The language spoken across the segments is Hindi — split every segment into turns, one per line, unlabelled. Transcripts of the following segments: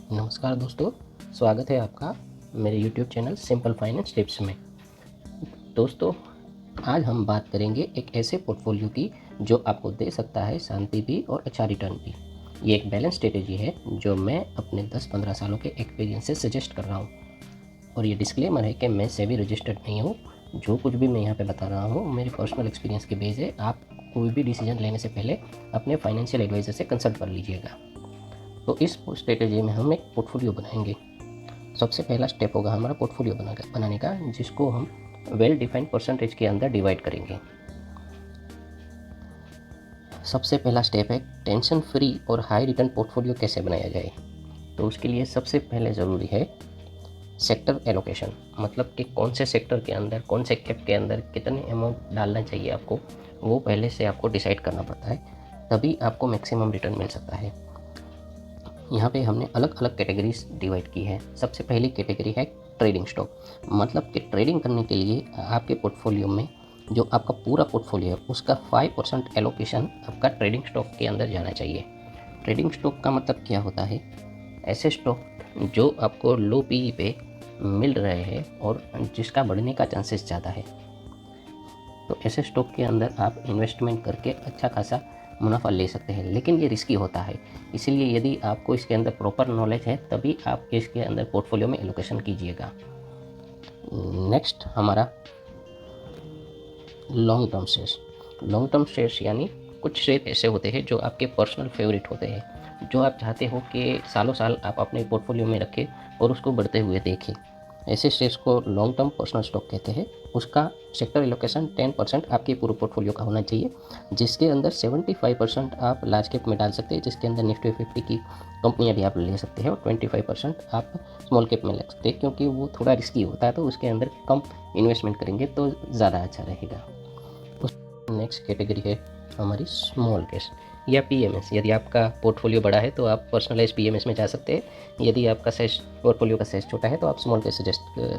नमस्कार दोस्तों, स्वागत है आपका मेरे YouTube channel simple finance tips में। दोस्तों, आज हम बात करेंगे एक ऐसे पोर्टफोलियो की जो आपको दे सकता है शांति भी और अच्छा रिटर्न भी। ये एक बैलेंस स्ट्रेटेजी है जो मैं अपने 10-15 सालों के एक्सपीरियंस से सजेस्ट कर रहा हूँ। और ये डिस्क्लेमर है कि मैं सेबी रजिस्टर्ड नहीं हूँ। जो कुछ भी मैं यहाँ पे बता रहा हूँ मेरे पर्सनल एक्सपीरियंस के बेस है। आप कोई भी डिसीजन लेने से पहले अपने फाइनेंशियल एडवाइज़र से कंसल्ट कर लीजिएगा। तो इस स्ट्रेटेजी में हम एक पोर्टफोलियो बनाएंगे। सबसे पहला स्टेप होगा हमारा पोर्टफोलियो बनाने का, जिसको हम वेल डिफाइंड परसेंटेज के अंदर डिवाइड करेंगे। सबसे पहला स्टेप है टेंशन फ्री और हाई रिटर्न पोर्टफोलियो कैसे बनाया जाए। तो उसके लिए सबसे पहले ज़रूरी है सेक्टर एलोकेशन, मतलब कि कौन से सेक्टर के अंदर, कौन से कैप के अंदर कितने अमाउंट डालना चाहिए आपको, वो पहले से आपको डिसाइड करना पड़ता है, तभी आपको मैक्सिमम रिटर्न मिल सकता है। यहाँ पे हमने अलग अलग कैटेगरीज डिवाइड की है। सबसे पहली कैटेगरी है ट्रेडिंग स्टॉक, मतलब कि ट्रेडिंग करने के लिए आपके पोर्टफोलियो में जो आपका पूरा पोर्टफोलियो है उसका 5% एलोकेशन आपका ट्रेडिंग स्टॉक के अंदर जाना चाहिए। ट्रेडिंग स्टॉक का मतलब क्या होता है? ऐसे स्टॉक जो आपको लो पीई पे मिल रहे हैं और जिसका बढ़ने का चांसेस ज़्यादा है। तो ऐसे स्टॉक के अंदर आप इन्वेस्टमेंट करके अच्छा खासा मुनाफा ले सकते हैं, लेकिन ये रिस्की होता है। इसीलिए यदि आपको इसके अंदर प्रॉपर नॉलेज है तभी आप इसके अंदर पोर्टफोलियो में एलोकेशन कीजिएगा। नेक्स्ट हमारा long term shares. Long term shares यानी कुछ शेयर ऐसे होते हैं जो आपके पर्सनल फेवरेट होते हैं, जो आप चाहते हो कि सालों साल आप अपने पोर्टफोलियो में रखें और उसको बढ़ते हुए देखें। ऐसे शेयर्स को लॉन्ग टर्म पर्सनल स्टॉक कहते हैं। उसका सेक्टर एलोकेशन 10% आपके पूरे पोर्टफोलियो का होना चाहिए, जिसके अंदर 75% आप लार्ज कैप में डाल सकते हैं, जिसके अंदर निफ्टी 50 की कंपनियां भी आप ले सकते हैं, और 25% आप स्मॉल कैप में लग सकते हैं, क्योंकि वो थोड़ा रिस्की होता है, तो उसके अंदर कम इन्वेस्टमेंट करेंगे तो ज़्यादा अच्छा रहेगा। नेक्स्ट कैटेगरी है हमारी स्मॉल कैश या पीएमएस। यदि आपका पोर्टफोलियो बड़ा है तो आप पर्सनलाइज पीएमएस में जा सकते हैं। यदि आपका साइज पोर्टफोलियो का साइज छोटा है तो आप स्मॉल कैश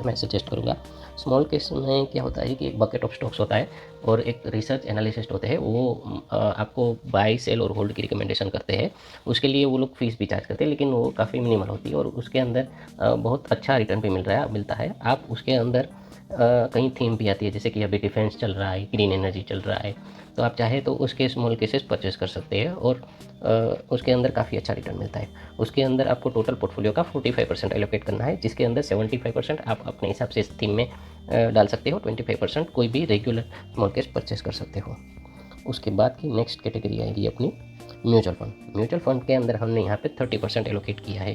मैं सजेस्ट करूँगा। स्मॉल कैश में क्या होता है कि एक बकेट ऑफ स्टॉक्स होता है और एक रिसर्च एनालिसिस्ट होते हैं, वो आपको बाई सेल और होल्ड की रिकमेंडेशन करते हैं। उसके लिए वो लोग फीस भी चार्ज करते हैं, लेकिन वो काफ़ी मिनिमल होती है और उसके अंदर बहुत अच्छा रिटर्न भी मिलता है। आप उसके अंदर कहीं थीम भी आती है, जैसे कि अभी डिफेंस चल रहा है, ग्रीन एनर्जी चल रहा है, तो आप चाहे तो उसके स्मॉल केसेस परचेस कर सकते हैं और उसके अंदर काफ़ी अच्छा रिटर्न मिलता है। उसके अंदर आपको टोटल पोर्टफोलियो का 45% एलोकेट करना है, जिसके अंदर 75% आप अपने हिसाब से इस थीम में डाल सकते हो, 25% कोई भी रेगुलर स्मॉल केस परचेस कर सकते हो। उसके बाद की नेक्स्ट कैटेगरी आएगी अपनी म्यूचुअल फंड। म्यूचुअल फंड के अंदर हमने यहाँ पे 30% एलोकेट किया है,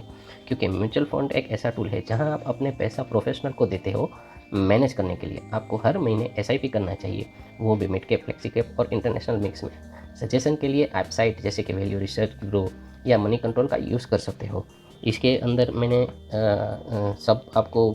क्योंकि म्यूचुअल फंड एक ऐसा टूल है जहाँ आप अपने पैसा प्रोफेशनल को देते हो मैनेज करने के लिए। आपको हर महीने एसआईपी करना चाहिए, वो भी मिड कैप, फ्लेक्सी कैप और इंटरनेशनल मिक्स में। सजेशन के लिए आप साइट जैसे कि वैल्यू रिसर्च, ग्रो या मनी कंट्रोल का यूज़ कर सकते हो। इसके अंदर मैंने सब आपको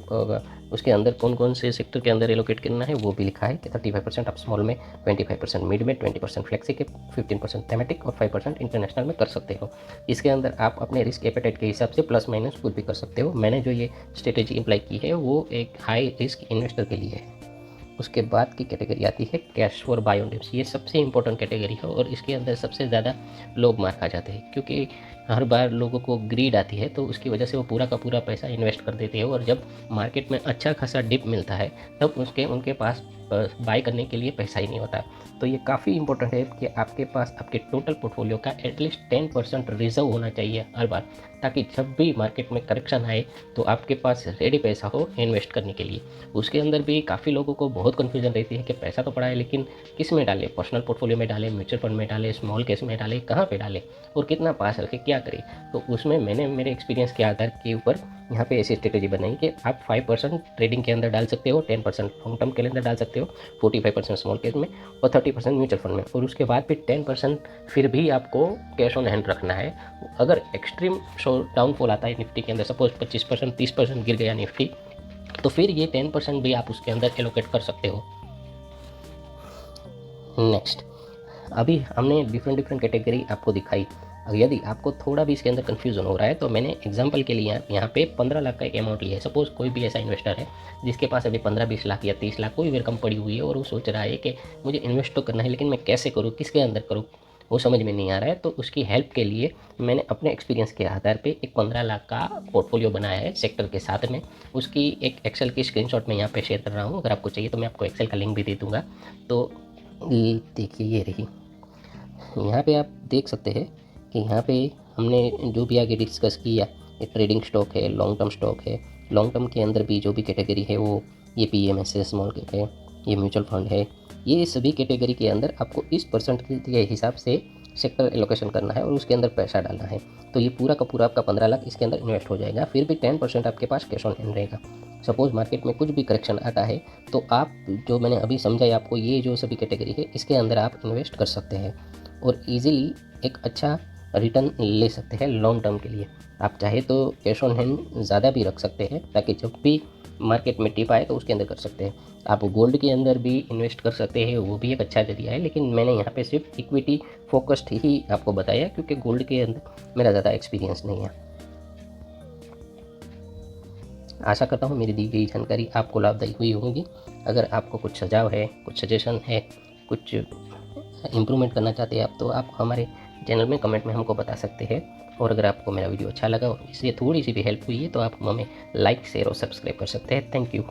उसके अंदर कौन कौन से सेक्टर के अंदर एलोकेट करना है वो भी लिखा है कि 35% आप स्मॉल में, 25% मिड में, 20% फ्लेक्सी कैप, 15% थेमेटिक और 5% इंटरनेशनल में कर सकते हो। इसके अंदर आप अपने रिस्क एपेटाइट के हिसाब से प्लस माइनस कुछ भी कर सकते हो। मैंने जो ये स्ट्रेटेजी अप्लाई की है वो एक हाई रिस्क इन्वेस्टर के लिए है। उसके बाद की कैटेगरी आती है cash for buy on dips. ये सबसे इंपॉर्टेंट कैटेगरी है और इसके अंदर सबसे ज़्यादा लोग मार खा जाते हैं, क्योंकि हर बार लोगों को ग्रीड आती है, तो उसकी वजह से वो पूरा का पूरा पैसा इन्वेस्ट कर देते हैं और जब मार्केट में अच्छा खासा डिप मिलता है तब उनके पास बाय करने के लिए पैसा ही नहीं होता। तो ये काफ़ी इंपॉर्टेंट है कि आपके पास आपके टोटल पोर्टफोलियो का एटलीस्ट 10% रिजर्व होना चाहिए हर बार, ताकि जब भी मार्केट में करेक्शन आए तो आपके पास रेडी पैसा हो इन्वेस्ट करने के लिए। उसके अंदर भी काफ़ी लोगों को बहुत कन्फ्यूजन रहती है कि पैसा तो पड़ा है लेकिन किस में डालें, पर्सनल पोर्टफोलियो में डालें, म्यूचुअल फंड में डालें, स्मॉल केस में डालें, कहाँ पे डालें और कितना पास रखें, क्या करें। तो उसमें मैंने मेरे एक्सपीरियंस के आधार के ऊपर यहाँ पे ऐसी स्ट्रेटेजी बनाई कि आप 5% ट्रेडिंग के अंदर डाल सकते हो, 10% लॉन्ग टर्म के अंदर डाल सकते हो, 45% स्मॉल केस में और 30% म्यूचुअल फंड में, और उसके बाद फिर 10% फिर भी आपको कैश ऑन हैंड रखना है। अगर एक्सट्रीम डाउनफॉल आता है निफ्टी के अंदर, सपोज 25% 30% गिर गया निफ्टी, तो फिर ये 10% भी आप उसके अंदर एलोकेट कर सकते हो। नेक्स्ट, अभी हमने डिफरेंट कैटेगरी आपको दिखाई। यदि आपको थोड़ा भी इसके अंदर कन्फ्यूजन हो रहा है तो मैंने एग्जांपल के लिए यहाँ पे 15 लाख का एक अमाउंट लिया है। सपोज कोई भी ऐसा इन्वेस्टर है जिसके पास अभी 15-20 लाख या 30 लाख कोई भी रकम पड़ी हुई है और वो सोच रहा है कि मुझे इन्वेस्ट तो करना है लेकिन मैं कैसे करूँ, किसके अंदर करूँ, वो समझ में नहीं आ रहा है, तो उसकी हेल्प के लिए मैंने अपने एक्सपीरियंस के आधार पे एक 15 लाख का पोर्टफोलियो बनाया है सेक्टर के साथ में। उसकी एक एक्सेल की स्क्रीनशॉट मैं यहाँ पे शेयर कर रहा हूँ, अगर आपको चाहिए तो मैं आपको एक्सेल का लिंक भी दे दूँगा। तो ये देखिए, ये रही। यहाँ पे आप देख सकते हैं कि यहाँ पे हमने जो भी आगे डिस्कस किया, ये ट्रेडिंग स्टॉक है, लॉन्ग टर्म स्टॉक है। लॉन्ग टर्म के अंदर भी जो भी कैटेगरी है वो ये पीएमएस है, स्मॉल कैप है, ये म्यूचुअल फंड है। ये सभी कैटेगरी के अंदर आपको इस परसेंट के हिसाब से सेक्टर एलोकेशन करना है और उसके अंदर पैसा डालना है। तो ये पूरा का पूरा आपका 15 लाख इसके अंदर इन्वेस्ट हो जाएगा। फिर भी 10% आपके पास कैश ऑन हैंड रहेगा। सपोज़ मार्केट में कुछ भी करेक्शन आता है तो आप, जो मैंने अभी समझाया आपको, ये जो सभी कैटेगरी है इसके अंदर आप इन्वेस्ट कर सकते हैं और ईज़िली एक अच्छा रिटर्न ले सकते हैं लॉन्ग टर्म के लिए। आप चाहे तो कैश ऑन हैंड ज़्यादा भी रख सकते हैं ताकि जब भी मार्केट में टिप आए तो उसके अंदर कर सकते हैं। आप गोल्ड के अंदर भी इन्वेस्ट कर सकते हैं, वो भी एक अच्छा जरिया है, लेकिन मैंने यहाँ पे सिर्फ इक्विटी फोकस्ड ही आपको बताया क्योंकि गोल्ड के अंदर मेरा ज़्यादा एक्सपीरियंस नहीं है। आशा करता हूँ मेरी दी गई जानकारी आपको लाभदायक हुई होगी। अगर आपको कुछ सुझाव है, कुछ सजेशन है, कुछ इम्प्रूवमेंट करना चाहते हैं आप, तो आप हमारे चैनल में कमेंट में हमको बता सकते हैं। और अगर आपको मेरा वीडियो अच्छा लगा और इससे थोड़ी सी भी हेल्प हुई है तो आप हमें लाइक, शेयर और सब्सक्राइब कर सकते हैं। Thank you.